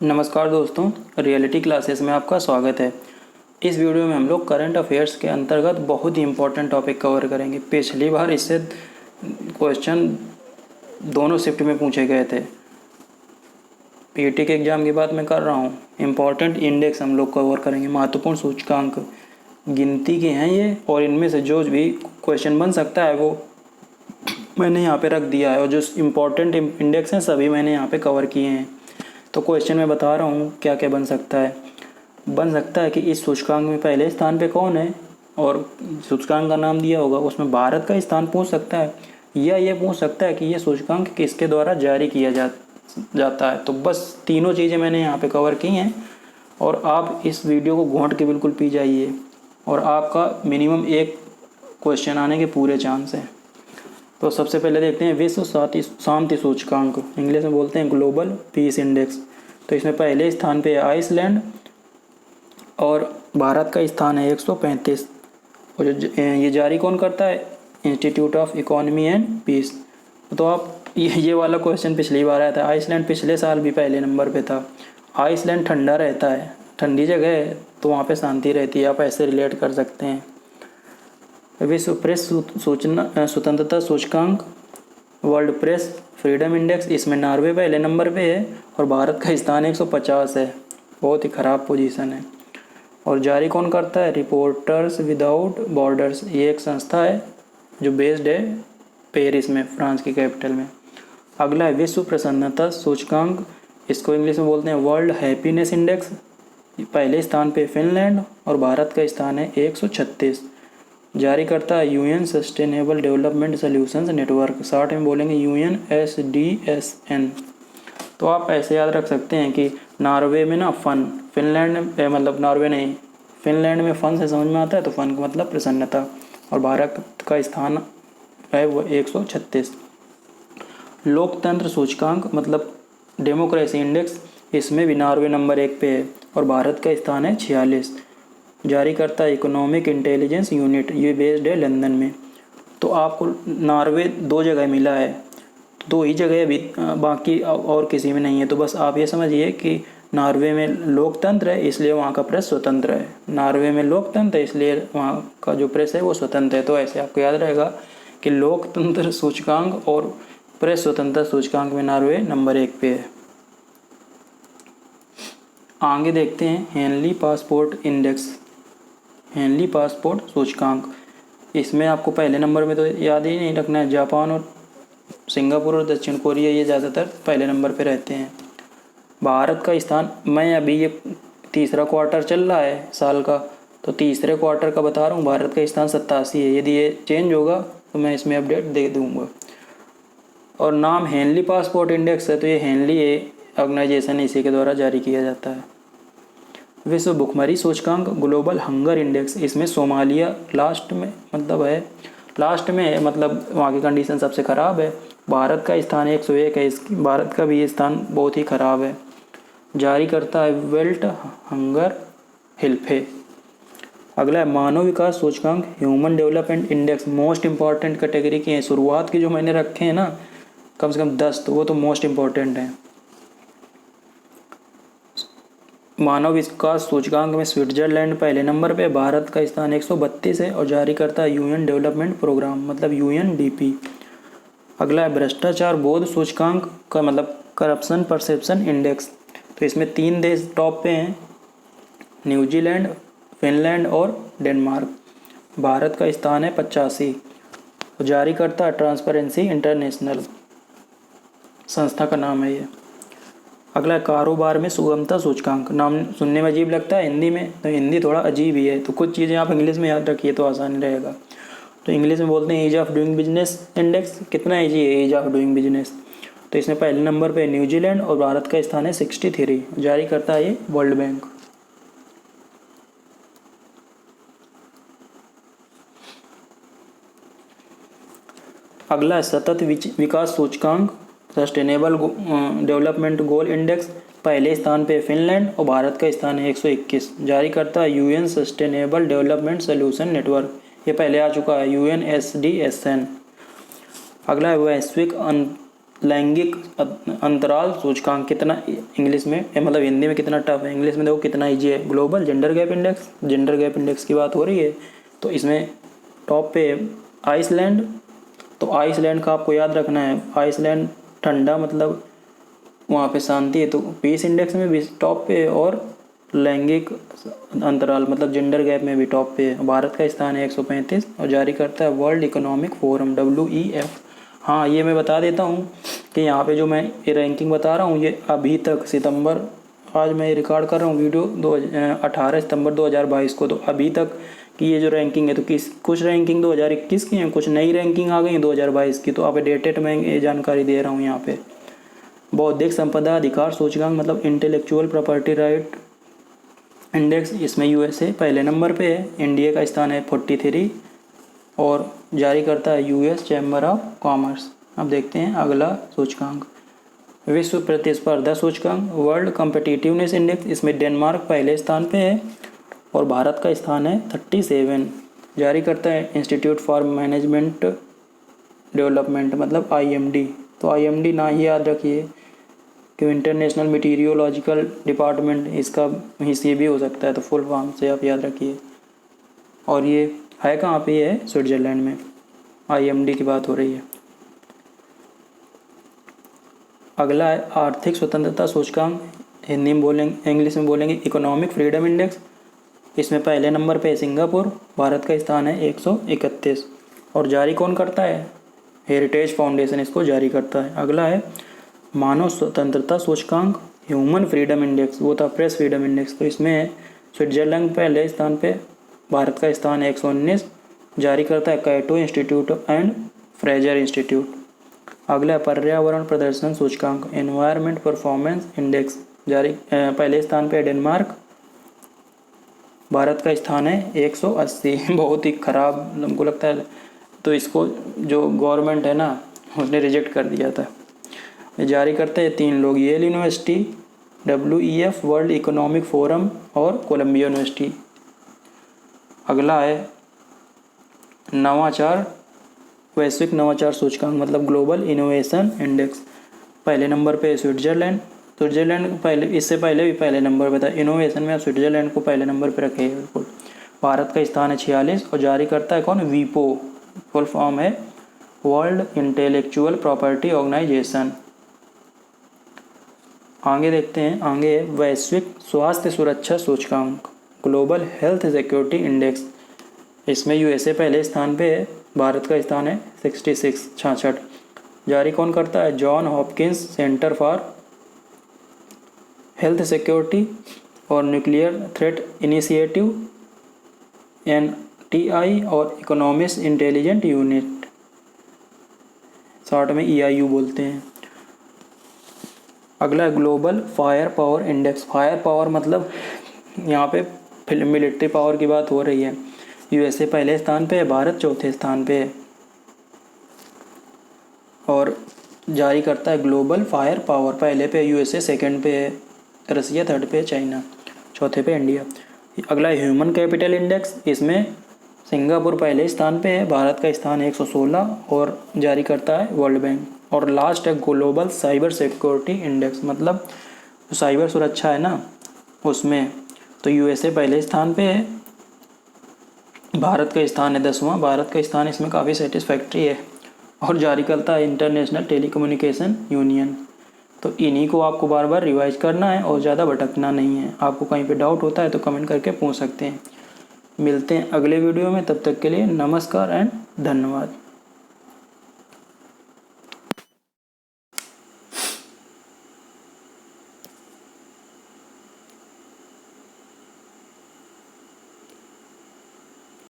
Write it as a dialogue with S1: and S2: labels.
S1: नमस्कार दोस्तों, reality classes में आपका स्वागत है। इस वीडियो में हम लोग करंट अफेयर्स के अंतर्गत बहुत ही इम्पोर्टेंट टॉपिक कवर करेंगे। पिछली बार इससे क्वेश्चन दोनों शिफ्ट में पूछे गए थे। पीटी के एग्ज़ाम की बात मैं कर रहा हूँ। इम्पोर्टेंट इंडेक्स हम लोग कवर करेंगे, महत्वपूर्ण सूचकांक गिनती के हैं ये, और इनमें से जो भी क्वेश्चन बन सकता है वो मैंने यहाँ पे रख दिया है, और जो इम्पोर्टेंट इंडेक्स हैं सभी मैंने यहाँ पे कवर किए हैं। तो क्वेश्चन मैं बता रहा हूँ क्या क्या बन सकता है। बन सकता है कि इस सूचकांक में पहले स्थान पे कौन है, और सूचकांक का नाम दिया होगा, उसमें भारत का स्थान पूछ सकता है, या ये पूछ सकता है कि ये सूचकांक किसके द्वारा जारी किया जाता है। तो बस तीनों चीज़ें मैंने यहाँ पे कवर की हैं, और आप इस वीडियो को घोंट के बिल्कुल पी जाइए, और आपका मिनिमम एक क्वेश्चन आने के पूरे चांस हैं। तो सबसे पहले देखते हैं विश्व शांति सूचकांक, इंग्लिश में बोलते हैं ग्लोबल पीस इंडेक्स। तो इसमें पहले स्थान पे है आइसलैंड, और भारत का स्थान है 135। और ये जारी कौन करता है? Institute of economy and peace. तो आप ये वाला क्वेश्चन पिछली बार आया था। आइसलैंड पिछले साल भी पहले नंबर पे था। आइसलैंड ठंडा रहता है, ठंडी जगह है, तो वहाँ पे शांति रहती है। आप ऐसे रिलेट कर सकते हैं। विश्व प्रेस स्वतंत्रता सूचकांक, वर्ल्ड प्रेस फ्रीडम इंडेक्स, इसमें नॉर्वे पहले नंबर पे है, और भारत का स्थान 150 है। बहुत ही ख़राब पोजीशन है। और जारी कौन करता है? Reporters without borders. ये एक संस्था है जो बेस्ड है पेरिस में, फ्रांस की कैपिटल में। अगला है विश्व प्रसन्नता सूचकांक, इसको इंग्लिश में बोलते हैं वर्ल्ड हैप्पीनेस इंडेक्स। पहले स्थान पे फिनलैंड, और भारत का स्थान है 136। जारी करता है UN sustainable development solutions network, short में बोलेंगे UNSDSN। तो आप ऐसे याद रख सकते हैं कि नॉर्वे में ना फन, फिनलैंड में मतलब नॉर्वे नहीं, फिनलैंड में फन से समझ में आता है, तो फन का मतलब प्रसन्नता, और भारत का स्थान है वो 136। लोकतंत्र सूचकांक मतलब डेमोक्रेसी इंडेक्स, इसमें भी नॉर्वे नंबर 1 पे है, और भारत का स्थान है 46। जारी करता है इकोनॉमिक इंटेलिजेंस यूनिट, ये बेस्ड है लंदन में। तो आपको नॉर्वे 2 जगह मिला है, 2 ही जगह अभी, बाकी और किसी में नहीं है। तो बस आप ये समझिए कि नॉर्वे में लोकतंत्र है, इसलिए वहाँ का प्रेस स्वतंत्र है। नॉर्वे में लोकतंत्र है, इसलिए वहाँ का जो प्रेस है वो स्वतंत्र है। तो ऐसे आपको याद रहेगा कि लोकतंत्र सूचकांक और प्रेस स्वतंत्रता सूचकांक में नॉर्वे नंबर 1 पे है। आगे देखते हैं Henley passport index, Henley passport सूचकांक। इसमें आपको पहले नंबर में तो याद ही नहीं रखना है, जापान और सिंगापुर और दक्षिण कोरिया ये ज़्यादातर पहले नंबर पे रहते हैं। भारत का स्थान, मैं अभी ये तीसरा क्वार्टर चल रहा है साल का, तो तीसरे क्वार्टर का बता रहा हूँ, भारत का स्थान 87 है। यदि ये चेंज होगा तो मैं इसमें अपडेट दे दूँगा। और नाम हेनली पासपोर्ट इंडेक्स है, तो ये हेनली ऑर्गेनाइजेशन इसी के द्वारा जारी किया जाता है। विश्व भुखमरी सूचकांक ग्लोबल हंगर इंडेक्स, इसमें सोमालिया लास्ट में है, मतलब वहाँ की कंडीशन सबसे ख़राब है। भारत का स्थान 101 है, इसकी भारत का भी स्थान बहुत ही ख़राब है। जारी करता है वेल्ट हंगर हिल्फे। अगला है मानव विकास सूचकांक human development index, most important category की है। शुरुआत की जो मैंने रखे हैं ना कम से कम 10, तो वो तो मोस्ट इंपॉर्टेंट हैं। मानव विकास सूचकांक में स्विट्जरलैंड पहले नंबर पे, भारत का स्थान 132 है, और जारी करता है यूएन डेवलपमेंट प्रोग्राम मतलब UNDP। अगला है भ्रष्टाचार बोध सूचकांक का मतलब करप्शन परसेप्शन इंडेक्स। तो इसमें 3 देश टॉप पे हैं, न्यूजीलैंड, फिनलैंड और डेनमार्क। भारत का स्थान है 85, और जारी करता है ट्रांसपेरेंसी इंटरनेशनल, संस्था का नाम है ये। अगला कारोबार में सुगमता सूचकांक, नाम सुनने में अजीब लगता है हिंदी में, तो हिंदी थोड़ा अजीब ही है, तो कुछ चीज़ें आप इंग्लिश में याद रखिए तो आसानी रहेगा। तो इंग्लिश में बोलते हैं ease of doing business index, कितना ईजी है ईज ऑफ डूइंग बिजनेस। तो इसमें पहले नंबर पे न्यूजीलैंड, और भारत का स्थान है 63, जारी करता है ये वर्ल्ड बैंक। अगला है सतत विकास सूचकांक सस्टेनेबल डेवलपमेंट गोल इंडेक्स, पहले स्थान पे फिनलैंड, और भारत का स्थान है 121। जारी करता है UN sustainable development solution network, ये पहले आ चुका है UNSDSN। अगला है वैश्विक लैंगिक अंतराल सूचकांक कितना इंग्लिश में मतलब हिंदी में कितना टफ है, इंग्लिश में देखो कितना ईजी है। Global gender gap index, gender gap index की बात हो रही है तो इसमें टॉप पे आइसलैंड। तो आइसलैंड का आपको याद रखना है, आइसलैंड ठंडा मतलब वहाँ पे शांति है, तो पीस इंडेक्स में भी टॉप पे, और लैंगिक अंतराल मतलब जेंडर गैप में भी टॉप पे है। भारत का स्थान है 135 और जारी करता है वर्ल्ड इकोनॉमिक फोरम WEF। हाँ ये मैं बता देता हूँ कि यहाँ पे जो मैं ये रैंकिंग बता रहा हूँ ये अभी तक सितंबर, आज मैं रिकॉर्ड कर रहा हूँ वीडियो 18 सितंबर 2022 को, तो अभी तक की ये जो रैंकिंग है तो कुछ रैंकिंग 2021 की है, कुछ नई रैंकिंग आ गई है 2022 की, तो अपडेटेड मैं ये जानकारी दे रहा हूँ यहाँ पे। बौद्धिक संपदा अधिकार सूचकांक मतलब इंटेलेक्चुअल प्रॉपर्टी राइट इंडेक्स, इसमें USA पहले नंबर पे है, इंडिया का स्थान है 43 और जारी करता है US चैम्बर ऑफ कॉमर्स। अब देखते हैं अगला सूचकांक, विश्व प्रतिस्पर्धा सूचकांक वर्ल्ड कॉम्पिटिटिवनेस इंडेक्स, इसमें डेनमार्क पहले स्थान पे है और भारत का स्थान है 37, जारी करता है इंस्टीट्यूट फॉर मैनेजमेंट डेवलपमेंट मतलब IMD। तो IMD ना ही याद रखिए कि इंटरनेशनल मीटीरियोलॉजिकल डिपार्टमेंट, इसका हिस्से भी हो सकता है, तो फुल फॉर्म से आप याद रखिए। और ये है कहाँ पे है, स्विट्ज़रलैंड में, IMD की बात हो रही है। अगला है आर्थिक स्वतंत्रता सूचकांक, हिंदी में बोलेंगे इंग्लिश में बोलेंगे इकोनॉमिक फ्रीडम इंडेक्स, इसमें पहले नंबर पे है सिंगापुर, भारत का स्थान है 131 और जारी कौन करता है, हेरिटेज फाउंडेशन इसको जारी करता है। अगला है मानव स्वतंत्रता सूचकांक ह्यूमन फ्रीडम इंडेक्स, वो था प्रेस फ्रीडम इंडेक्स, तो इसमें स्विट्जरलैंड पहले स्थान पे, भारत का स्थान है 119, जारी करता है कैटो इंस्टीट्यूट एंड फ्रेजर इंस्टीट्यूट। अगला है पर्यावरण प्रदर्शन सूचकांक एनवायरनमेंट परफॉर्मेंस इंडेक्स, जारी पहले स्थान पे डेनमार्क, भारत का स्थान है 180 बहुत ही ख़राब हमको लगता है, तो इसको जो गवर्नमेंट है ना उसने रिजेक्ट कर दिया था। जारी करते हैं 3 लोग, Yale university, WEF world economic forum और कोलंबिया यूनिवर्सिटी। अगला है नवाचार, वैश्विक नवाचार सूचकांक मतलब ग्लोबल इनोवेशन इंडेक्स, पहले नंबर पे स्विट्जरलैंड, स्विट्जरलैंड पहले, इससे पहले भी पहले नंबर पे था, इनोवेशन में स्विट्जरलैंड को पहले नंबर पे रखे हैं बिल्कुल। भारत का स्थान है 46 और जारी करता है कौन, वीपो, फुल फॉर्म है वर्ल्ड इंटेलेक्चुअल प्रॉपर्टी ऑर्गेनाइजेशन। आगे देखते हैं, आगे वैश्विक स्वास्थ्य सुरक्षा सूचकांक ग्लोबल हेल्थ सिक्योरिटी इंडेक्स, इसमें USA पहले स्थान पे है, भारत का स्थान है 66, जारी कौन करता है, John Hopkins centre for health security और न्यूक्लियर थ्रेट इनिशिएटिव NTI और इकोनॉमिक्स इंटेलिजेंट यूनिट, शॉर्ट में EIU बोलते हैं। अगला global fire power index, fire power मतलब यहाँ पे मिलिट्री पावर की बात हो रही है, USA पहले स्थान पे है, भारत चौथे स्थान पे है और जारी करता है ग्लोबल फायर पावर, पहले पे USA, सेकंड पे है रसिया, थर्ड पे चाइना, चौथे पे इंडिया। अगला ह्यूमन कैपिटल इंडेक्स, इसमें सिंगापुर पहले स्थान पे है, भारत का स्थान 116 और जारी करता है वर्ल्ड बैंक। और लास्ट है ग्लोबल साइबर सिक्योरिटी इंडेक्स मतलब जो साइबर सुरक्षा है ना उसमें, तो USA पहले स्थान पे है, भारत का स्थान है 10वां, भारत का स्थान इसमें काफ़ी सेटिस्फैक्ट्री है और जारी करता है इंटरनेशनल टेलीकम्युनिकेशन यूनियन। तो इन्हीं को आपको बार बार रिवाइज करना है और ज़्यादा भटकना नहीं है। आपको कहीं पे डाउट होता है तो कमेंट करके पूछ सकते हैं। मिलते हैं अगले वीडियो में, तब तक के लिए नमस्कार एंड धन्यवाद।